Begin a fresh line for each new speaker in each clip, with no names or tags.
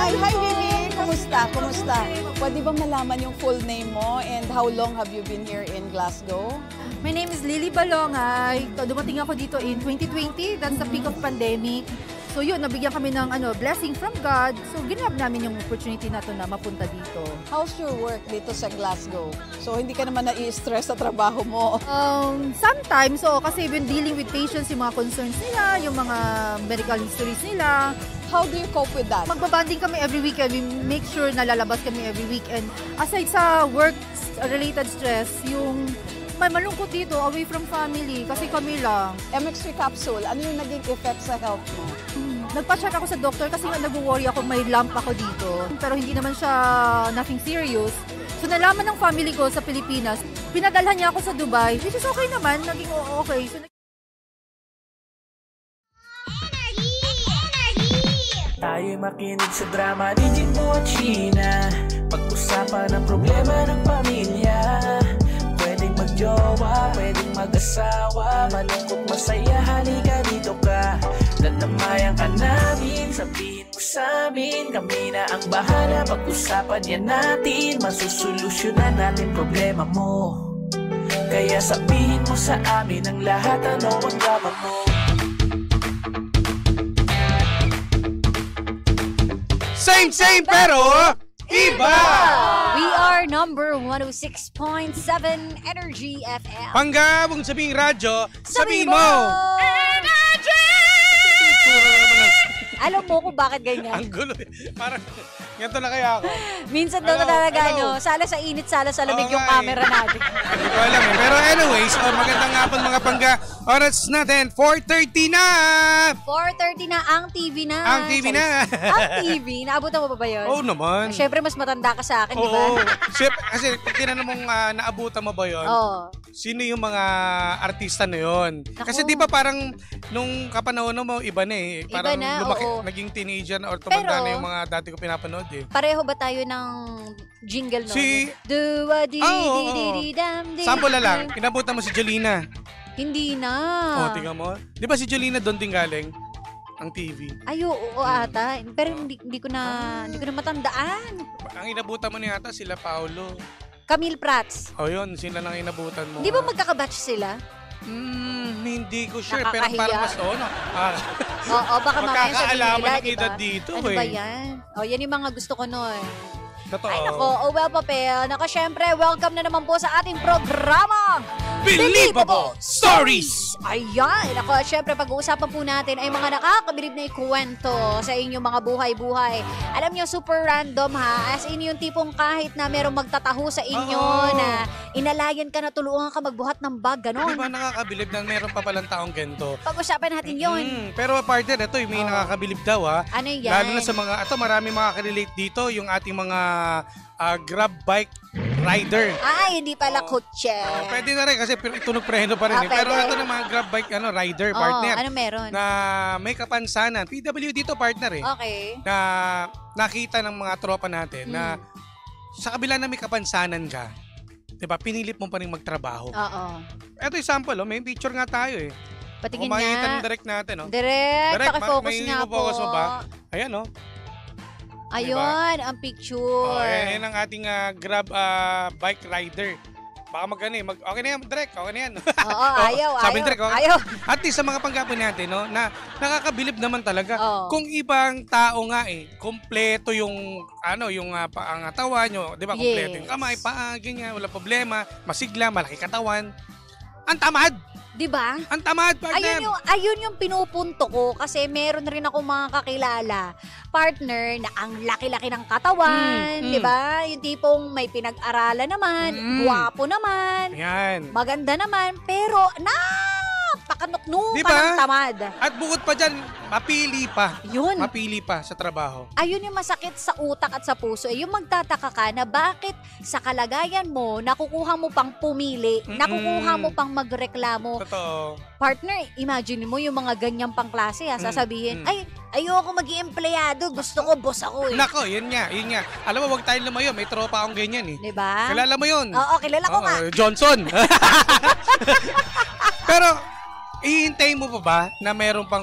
Hi, Vivi! Kumusta? Kumusta? Pwede bang malaman yung full name mo and how long have you been here in Glasgow?
My name is Lily Balongay. Dumating ako dito in 2020. That's the peak of pandemic. So yun, nabigyan kami ng blessing from God. So ginab namin yung opportunity na to na mapunta dito.
How's your work dito sa Glasgow? So hindi ka naman na-i-stress sa trabaho mo?
Sometimes, kasi we've been dealing with patients, yung mga concerns nila, yung mga medical histories nila.
How do you cope with that?
Magbabanding kami every weekend. We make sure na lalabas kami every weekend. Aside sa work-related stress, yung may malungkot dito, away from family, kasi kami lang.
MX3 capsule, ano yung naging effect sa health mo?
Nagpa-check ako sa doctor kasi nga nag-worry ako, may lump ako dito. Pero hindi naman siya nothing serious. So nalaman ng family ko sa Pilipinas, pinadalhan niya ako sa Dubai, which is okay naman, naging okay. So,
tayo'y makinig sa drama ni Jimbo at Sheena. Pag-usapan ang problema ng pamilya. Pwedeng magjowa, pwedeng mag-asawa. Malungkot, masaya, halika dito ka. Tatamayan ka namin, sabihin mo sa amin. Kami na ang bahala, pag-usapan yan natin. Masusolusyonan natin problema mo. Kaya sabihin mo sa amin ang lahat, ano ang drama mo.
Same pero iba!
We are number 106.7 Energy FM.
Panggabong sabing radyo, sabihin mo!
Energy! Alam mo kung bakit ganyan?
Ang gulo. Parang ganito na kaya ako.
Minsan daw talaga, sala sa init, sala sa lamig yung camera natin.
Hindi ko alam eh. Pero anyways, magandang hapon mga pangga. Oras natin, 4:30 na!
4:30 na, ang TV na.
Ang TV na.
Ang TV. Naabutan mo pa ba yun?
Oo naman.
Siyempre, mas matanda ka sa akin, di ba?
Oo. Kasi tinanong mong naabutan mo ba yun?
Oo.
Sino yung mga artista na yun? Kasi di ba parang nung kapanahon mo, iba na eh. Parang
iba na,
lumaki,
oo.
naging teenager na or tumanda na yung mga dati ko pinapanood eh.
Pareho ba tayo ng jingle no?
Si... Sample na lang, inabutan mo si Jolina.
Hindi na.
Tingnan mo. Di ba si Jolina doon din galing? Ang TV.
Ay, oo ata. Pero hindi ko na matandaan.
Ang inabutan mo niya ata sila Paolo.
Camille Prats.
Yun, sila lang inabutan mo.
Di ba magkakabatch sila?
Hindi ko sure.
Nakakahiya.
Pero parang mas
Oo, baka mamaya sabihin
magkakaalaman
nila,
ng edad dito
ano ba yan? Yan yung mga gusto ko nun.
Totoo.
Ay nako, well Papel. Nako, syempre, welcome na naman po sa ating programa.
Believable Stories!
Ayan, nako, syempre pag-uusapan po natin ay mga nakakabilib na ikwento sa inyong mga buhay-buhay. Alam nyo, super random ha. As in yung tipong kahit na merong magtataho sa inyo na inalayan ka na tulungan ka magbuhat ng bag, gano'n.
Di ba nakakabilib na meron pa palang taong ganito?
Pag-usapan natin yun.
Pero partner, ito may nakakabilib daw ha.
Ano yan?
Lalo na sa mga, marami makaka-relate dito, yung ating mga grab bike rider.
Ay, hindi pala kotse.
Pwede na rin kasi tunog preno pa rin. Pero ito na mga grab bike rider, partner.
Ano meron?
Na may kapansanan. PW dito, partner eh.
Okay.
Na nakita ng mga tropa natin na sa kabila na may kapansanan ka, diba, pinilip mo pa rin magtrabaho.
Oo.
Ito yung sample, may picture nga tayo eh.
Patingin
nga. Makikita
nga.
ng direct natin.
Direct, pakifocus nga po.
Focus mo ba? Ayan
Ayun, diba? Ang picture.
Yan ang ating grab bike rider. Baka okay na yan, direct, okay na yan.
Oo, ayaw.
Sabi direct, okay.
Ayaw.
At least sa mga panggapon natin, na nakakabilib naman talaga. Kung ibang tao nga kompleto yung, ang katawan nyo, di ba, kompleto yung kamay, paa, ganyan, wala problema, masigla, malaki katawan. Ang tamad!
Diba?
Ang tamad, partner!
Ayun yung pinupunto ko kasi meron rin ako mga kakilala, partner, na ang laki-laki ng katawan, diba? Yung tipong may pinag-aralan naman, gwapo naman, maganda naman, pero pakanuknukan ng tamad.
At bukod pa dyan, mapili pa.
Yun.
Mapili pa sa trabaho.
Ayun yung masakit sa utak at sa puso. Yung magtataka ka na bakit sa kalagayan mo, nakukuha mo pang pumili, nakukuha mo pang magreklamo.
Totoo.
Partner, imagine mo yung mga ganyang pangklase sasabihin, ay, ayoko maging empleyado, gusto ko boss ako eh.
Nako, yun nga. Alam mo, wag tayong lumayo, may tropa akong ganyan eh.
Diba?
Kilala mo yun?
Oo, kilala ko nga.
Johnson. Pero, Ihintay mo pa ba na meron pang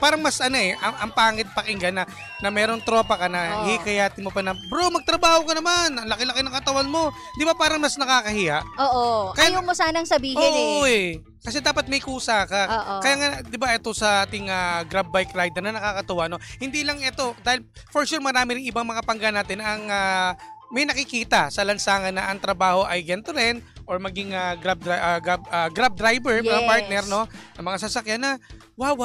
parang mas ang pangit pakinggan na merong tropa ka na hikayatin mo pa na, bro, magtrabaho ka naman, ang laki-laki ng katawan mo. Di ba parang mas nakakahiya?
Oo. Ayaw mo sanang sabihin
Oo eh. Kasi dapat may kusa ka. Kaya nga, di ba ito sa ating grab bike rider na nakakatuwa, no? Hindi lang ito, dahil for sure marami rin ibang mga pangga natin ang may nakikita sa lansangan na ang trabaho ay ganito rin or maging grab driver, mga partner, no? Ang mga sasakyan na, wow,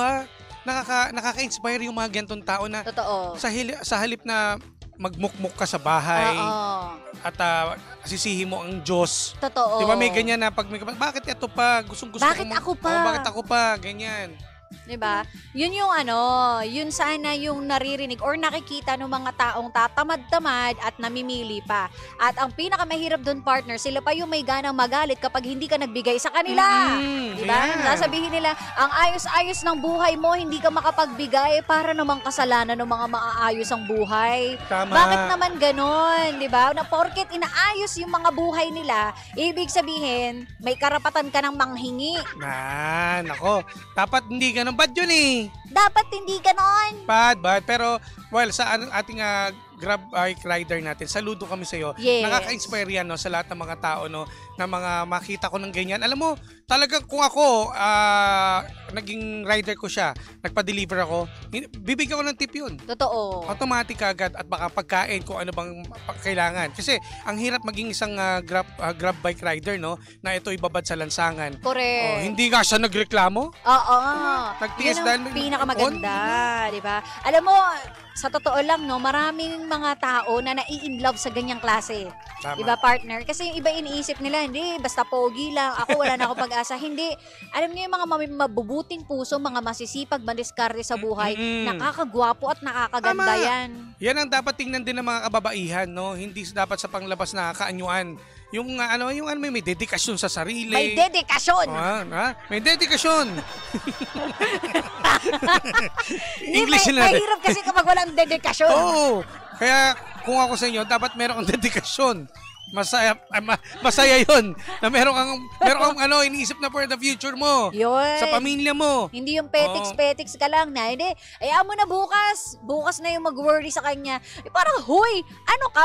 nakaka-inspire yung mga ganitong tao na
Totoo.
sa halip na magmukmuk ka sa bahay at sisihi mo ang Diyos.
Totoo.
Di ba may ganyan na bakit ito pa? Gustong-gusto
bakit ako pa?
Bakit ako pa? Ganyan.
Diba? Yun yung yun sana yung naririnig or nakikita ng mga taong tatamad-tamad at namimili pa. At ang pinakamahirap doon, partner, sila pa yung may ganang magalit kapag hindi ka nagbigay sa kanila. Diba? Yeah. Sasabihin nila, ang ayos-ayos ng buhay mo, hindi ka makapagbigay, para namang kasalanan ng mga maaayos ang buhay.
Tama.
Bakit naman ganon? Diba? Na porket inaayos yung mga buhay nila, ibig sabihin, may karapatan ka ng manghingi.
Nako. Dapat hindi ganun. Bad yun eh.
Dapat hindi ganon.
Bad. Pero, well, sa ating grab bike rider natin, saludo kami sa iyo.
Yes.
Nakaka-inspire yan, no, sa lahat ng mga tao, no, na mga makita ko ng ganyan. Alam mo, talagang kung ako naging rider ko siya, nagpa-deliver ako, bibigyan ko ng tip yun.
Totoo.
Automatic agad at baka pagkain kung ano bang kailangan. Kasi ang hirap maging isang grab bike rider, no, na ito ibabad sa lansangan.
Correct.
Hindi nga siya nagreklamo?
Oo.
Nagtiis
Yan
dahil
ang pinakamaganda, di ba? Alam mo, sa totoo lang, no, maraming mga tao na nai-inlove sa ganyang klase.
Tama.
Di ba, partner? Kasi yung iba iniisip nila, hindi, basta pogi lang, ako wala na akong pag-asa. Hindi. Alam niyo yung mga mabubuting puso, mga masisipag, mandiskarte sa buhay, nakakagwapo at nakakaganda yan.
Yan ang dapat tingnan din ng mga kababaihan, no? Hindi dapat sa panglabas na kaanyuan. Yung may dedikasyon sa sarili.
May dedikasyon.
May dedikasyon. English na.
Mahirap kasi kapag walang dedikasyon.
Oo. Kaya kung ako sa inyo, dapat meron kang dedikasyon. Masaya yun na meron kang iniisip na for the future mo.
Yun.
Sa pamilya mo.
Hindi yung petiks ka lang na, hindi, ayaw mo na bukas na yung mag-worry sa kanya. Parang, huy,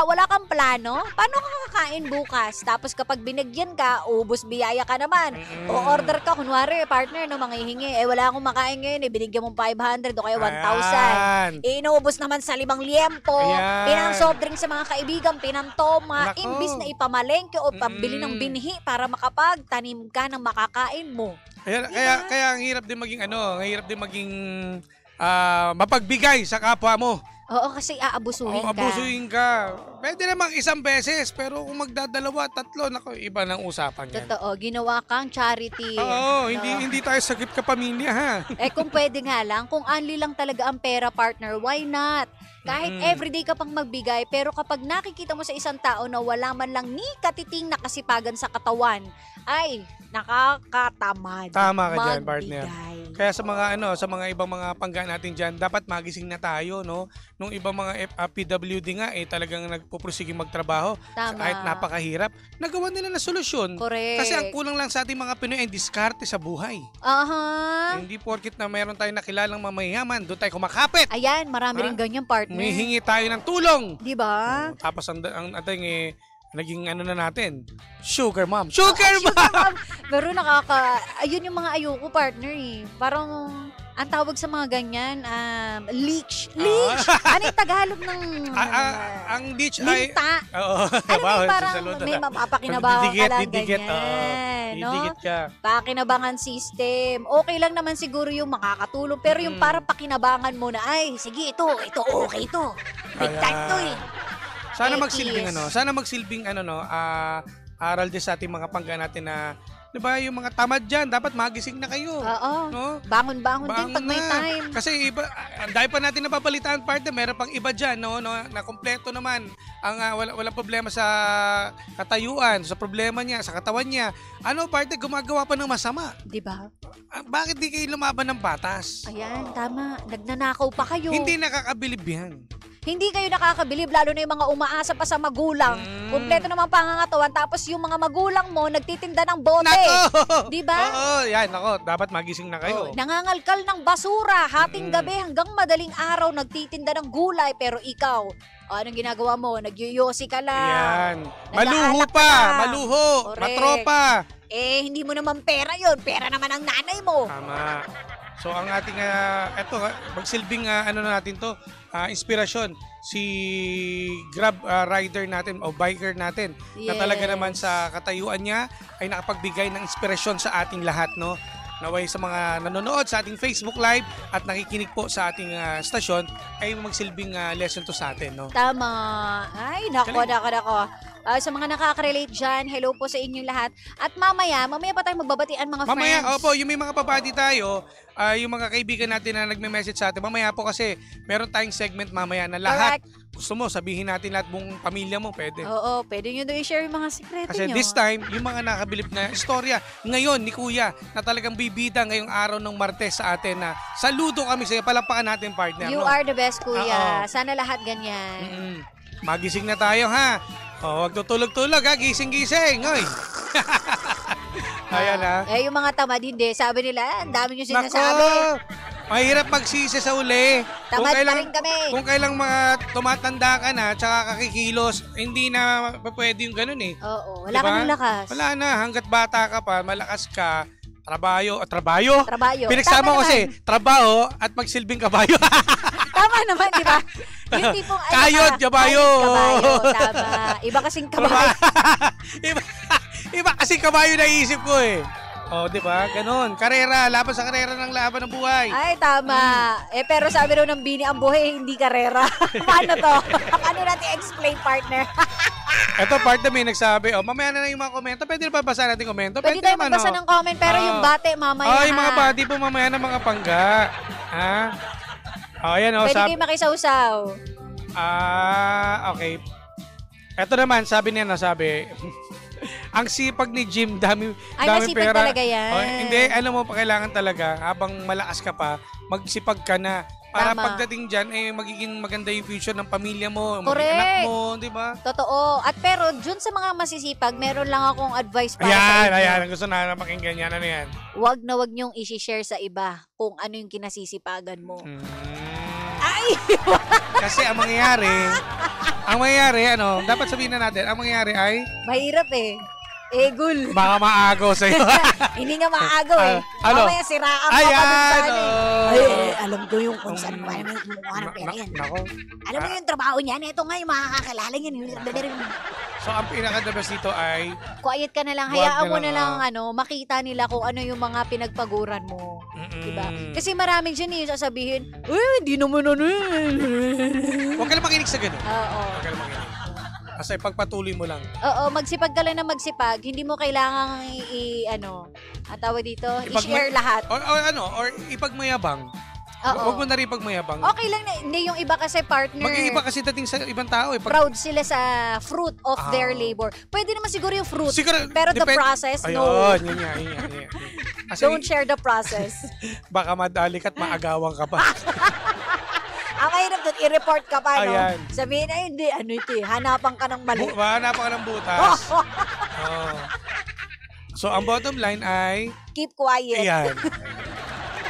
wala kang plano? Paano ka kakain bukas? Tapos kapag binigyan ka, ubos biyaya ka naman. O order ka, kunwari, partner, manghihingi, wala akong makain ngayon, binigyan mo 500 o kaya 1,000. Inuubos naman sa 5 liempo, pinang soft drink sa mga kaibigan, pinantoma, imbis na ipamalengke o pambili ng binhi para makapagtanim ka ng makakain mo.
Kaya ang hirap din maging mapagbigay sa kapwa mo.
Oo, kasi aabusuhin ka.
Abusuhin ka. Pwede namang isang beses, pero kung magdadalawa, 3, iba ng usapan yan.
Totoo, ginawa kang charity.
Oo, hindi tayo sagip ka pamilya, ha?
Kung pwede nga lang, kung only lang talaga ang pera, partner, why not? Kahit everyday ka pang magbigay, pero kapag nakikita mo sa isang tao na wala man lang ni katiting na kasipagan sa katawan, ay, nakakatamad.
Tama ka dyan, partner.
Magbigay.
Kaya sa mga ibang mga pangga natin dyan, dapat magising na tayo, no? Nung ibang mga PWD nga, talagang nagpupursige magtrabaho.
Tama.
Kahit napakahirap, nagawa nila na solusyon.
Correct.
Kasi ang kulang lang sa ating mga Pinoy ay diskarte sa buhay. Hindi porkit na mayroon tayong nakilalang mamayaman, doon tayo kumakapit.
Ayan, marami rin ganyan, partner.
May hingi tayo ng tulong.
Di ba?
Tapos ang ating naging na natin, sugar mom. Sugar mom!
Pero ayun yung mga ayoko, partner Parang, ang tawag sa mga ganyan, leech. Leech! Ano yung Tagalog ng...
ang leech ay...
Linta.
Oo.
Ano yung parang may mapapakinabangan ka lang ganyan.
Didikit ka.
Pakinabangan system. Okay lang naman siguro yung makakatulong. Pero yung parang pakinabangan mo na, ay, sige, ito, okay ito. Big time to
Sana magsilbing aral din sa ating mga pangga natin na, di ba, yung mga tamad dyan, dapat magising na kayo.
Oo.
No?
Bangon din pag may time.
Kasi iba, dahil pa natin napapalitan partner, meron pang iba dyan, no, na kompleto naman. Wala problema sa katayuan, sa problema niya, sa katawan niya. Partner, gumagawa pa ng masama.
Di ba?
Bakit di kayo lumaban ng batas?
Ayan, tama. Nagnanakaw pa kayo.
Hindi nakakabilib yan.
Hindi kayo nakakabilib, lalo na yung mga umaasa pa sa magulang. Kumpleto naman pangangatawan, tapos yung mga magulang mo nagtitinda ng bote.
Nako!
Di ba?
Oo, yan. Nako, dapat magising na kayo.
Nangangalkal ng basura, hating gabi hanggang madaling araw nagtitinda ng gulay, pero ikaw, anong ginagawa mo? Nagyuyosi ka lang.
Yan. Maluho
Nag-aalak ka
pa.
lang.
Maluho.
Correct.
Matropa.
Hindi mo naman pera yun. Pera naman ang nanay mo.
Tama. So ang ating eto magsilbing ano natin to, inspirasyon si Grab rider natin o biker natin na talaga naman sa katayuan niya ay nakapagbigay ng inspirasyon sa ating lahat, no? Naway sa mga nanonood sa ating Facebook Live at nakikinig po sa ating stasyon ay magsilbing lesson to sa atin, no?
Tama. Ay, nako. Sa mga nakaka-relate dyan, hello po sa inyong lahat. At mamaya pa tayo magbabatian mga
Mamaya,
friends.
opo, yung may mga babati tayo, yung mga kaibigan natin na nagme-message sa atin, mamaya po kasi meron tayong segment mamaya na lahat.
Correct.
Gusto mo, sabihin natin lahat buong pamilya mo, pwede.
Oo, pwede nyo doon i-share yung mga sekreto
Kasi
nyo.
this time, yung mga nakabilib na istorya ngayon ni Kuya na talagang bibida ngayong araw ng Martes sa atin na saludo kami sa iyo. Palapakan natin, partner.
You
no?
are the best, Kuya.
Oo.
Sana lahat ganyan.
Magising na tayo, ha? Wag tutulog-tulog, ha? Gising-gising. Oy. Ayan, ha?
Yung mga tamad, hindi. Sabi nila, ang dami nyo sinasabi.
Nako! Mahirap magsisi sa uli.
Tamad pa rin kami.
Kung kailang mga tumatanda ka na, tsaka kakikilos, hindi na pwede yung ganun eh.
Oo, wala
Diba?
ka ng lakas.
Wala na, hanggat bata ka pa, malakas ka, trabayo.
Trabayo.
Pinagsama
Tama
ko kasi,
naman.
trabaho at magsilbing kabayo.
Tama naman, di ba? Yung tipong,
Kayod, kabayo.
Kabayo, tama. Iba kasing kabayo.
iba kasi kabayo na isip ko eh. Di ba? Ganon. Karera, laban sa karera ng laban ng buhay.
Ay, tama. Pero sabi raw ng Bini, ang buhay hindi karera. Paano to? Paano natin explain, partner?
Ito, partner may nagsabi, mamaya na yung mga komento. Pwede na ba basa natin komento?
Pwede tayo
naman,
magbasa ng comment, pero yung bate, mamaya.
yung mga bati po mamaya ng mga pangga. Ha? Ayan,
Pwede kayo makisawsaw.
Okay. Ito naman, sabi niya, ang sipag ni Jim, dami
masipag
pera.
talaga yan.
Hindi, alam mo pa, kailangan talaga, habang malakas ka pa, magsipag ka na. Para
Tama.
pagdating dyan, magiging maganda yung future ng pamilya mo,
Correct.
magiging anak mo, di ba?
Totoo. At pero, dun sa mga masisipag, meron lang akong advice para sa inyo.
Ayan, ang gusto na pakinggan yan. Ano yan?
Wag na wag nyong isi-share sa iba kung ano yung kinasisipagan mo. Ay!
Kasi ang mangyayari, dapat sabihin na natin, ang mangyayari ay,
Mahirap eh. Egul.
baka maagaw sa'yo.
Hindi nga maagaw eh.
Ano?
Mamaya siraan ka pa dun sa
Ayan!
ano eh. Alam ko yung kung saan mo kumuha ng pera yan.
Nako.
Alam mo yung trabaho niyan, ito nga yung makakakilala yan.
So, ang pinaka-the-best dito ay,
Quiet ka na lang,
Wag
hayaan
na
mo
lang,
na lang makita nila kung ano yung mga pinagpaguran mo. Diba? Kasi maraming dyan yung sasabihin, hindi naman ano
huwag ka lang makinig sa ganun.
Oo.
Huwag ka lang makinig. Kasi pagpatuloy mo lang.
Oo, magsipag ka lang na magsipag. Hindi mo kailangang ang tawag dito, i-share lahat.
Or ipagmayabang.
Oo.
Huwag mo na rin ipagmayabang.
Okay lang na, hindi yung iba kasi partner.
Mag-iiba kasi dating sa ibang tao.
Proud sila sa fruit of their labor. Pwede naman siguro yung fruit.
Siguro,
pero the process, no.
Ayun, yun yan. Kasi
Don't share the process.
baka madali ka at maagawan ka pa.
Ang mahirap doon, i-report ka pa, no?
Ayan.
Sabihin, hindi, ito eh, hanapan ka ng mali.
Hanapan ka ng butas. So, ang bottom line ay,
Keep quiet.
ayan.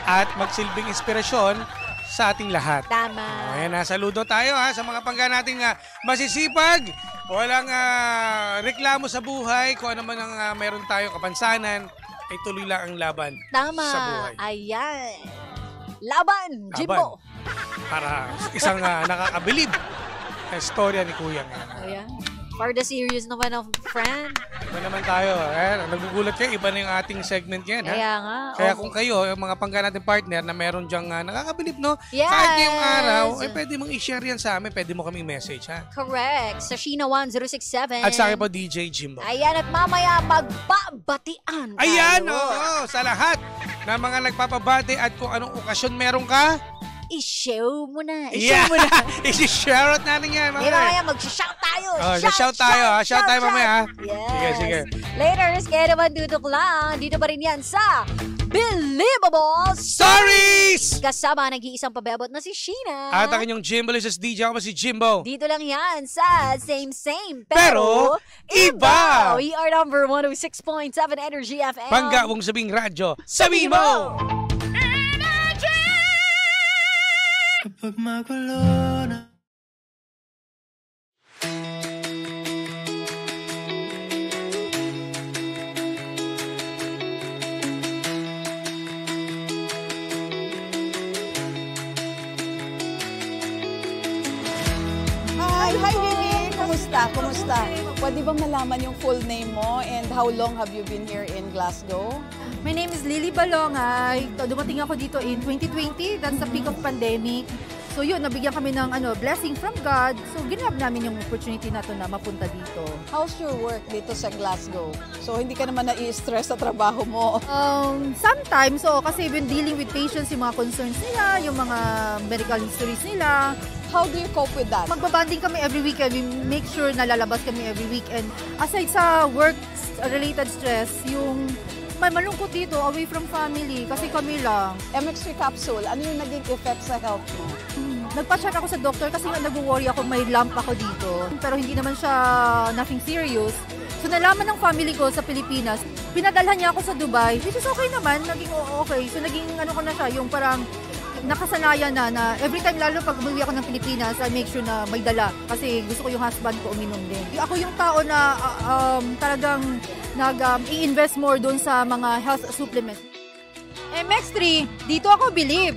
At magsilbing inspirasyon sa ating lahat.
Tama.
Ayan, saludo tayo sa mga pangga nating masisipag. Walang reklamo sa buhay. Kung ano man ang meron tayo kapansanan, ay tuloy lang ang laban
Tama.
sa buhay.
Ayan. Laban, Jimbo.
Para isang nakakabilib na istorya ni Kuya.
Ayan. For the serious naman of friend.
Iba naman tayo. Ayan, nagugulat kayo. Iba na yung ating segment yan.
Kaya nga.
Kaya kung kayo, yung mga pangga natin partner na meron dyang nakakabilib, no?
Yes.
Kahit ngayong araw, pwede mong i-share yan sa amin. Pwede mo kaming message, ha?
Correct. Sa Sheena1067.
At sa akin po, DJ Jimbo.
Ayan, at mamaya magbabatian tayo.
Ayan, oo, sa lahat na mga nagpapabate at kung anong okasyon meron ka,
I-show mo na.
yeah,
I-show mo na.
i-share out natin yan.
Di mamaya mag-shout tayo.
Shout tayo. Shout tayo mamaya.
Yes.
Sige.
Later, kaya naman dudok lang. Dito pa rin yan sa Bill unbelievable
Stories!
Kasama nag-iisang pabebot na si Sheena.
At ang inyong Jimbo Liz's DJ, ako ba si Jimbo?
Dito lang yan sa same,
Pero iba!
We are number 106.7 Energy FM.
Bangga mong sabing radyo, sabihin mo!
Kapag magulo na
Hi, Riri! Kumusta? Pwede ba malaman yung full name mo and how long have you been here in Glasgow?
My name is Lily Balongay. Dumating ako dito in 2020. That's the peak of pandemic. So yun, nabigyan kami ng blessing from God. So ginab namin yung opportunity na to na mapunta dito.
How's your work dito sa Glasgow? So hindi ka naman nai-stress sa trabaho mo?
Sometimes, kasi we've been dealing with patients, yung mga concerns nila, yung mga medical histories nila.
How do you cope with that?
Magbabanding kami every weekend. We make sure na lalabas kami every weekend. Aside sa work-related stress, yung may malungkot dito, away from family, kasi kami lang.
MX3 capsule, ano yung naging effect sa health mo?
Nagpa-check ako sa doctor kasi nag-worry ako, may lump ako dito. Pero hindi naman siya nothing serious. So nalaman ng family ko sa Pilipinas, pinadalhan niya ako sa Dubai, which is okay naman, naging okay. So naging ko na siya, yung parang nakasanayan na every time, lalo pag umuwi ako ng Pilipinas, I make sure na may dala. Kasi gusto ko yung husband ko uminom din. Ako yung tao na talagang i-invest more doon sa mga health supplements.
MX3, dito ako believe.